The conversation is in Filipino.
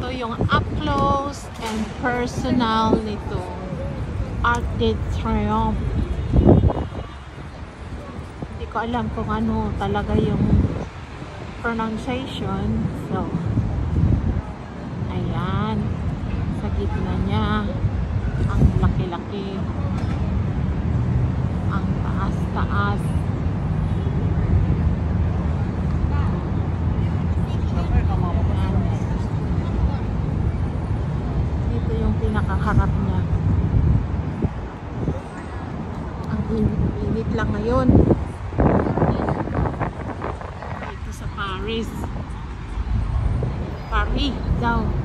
Ito yung up close and personal nito. Arc de Triomphe. Hindi ko alam kung ano talaga yung pronunciation. So, ayan. Sa gitna niya. Ang laki-laki. Ang taas-taas. Dito yung pinakaharap niya. Ang init lang ngayon. Dito sa Paris. Paris daw.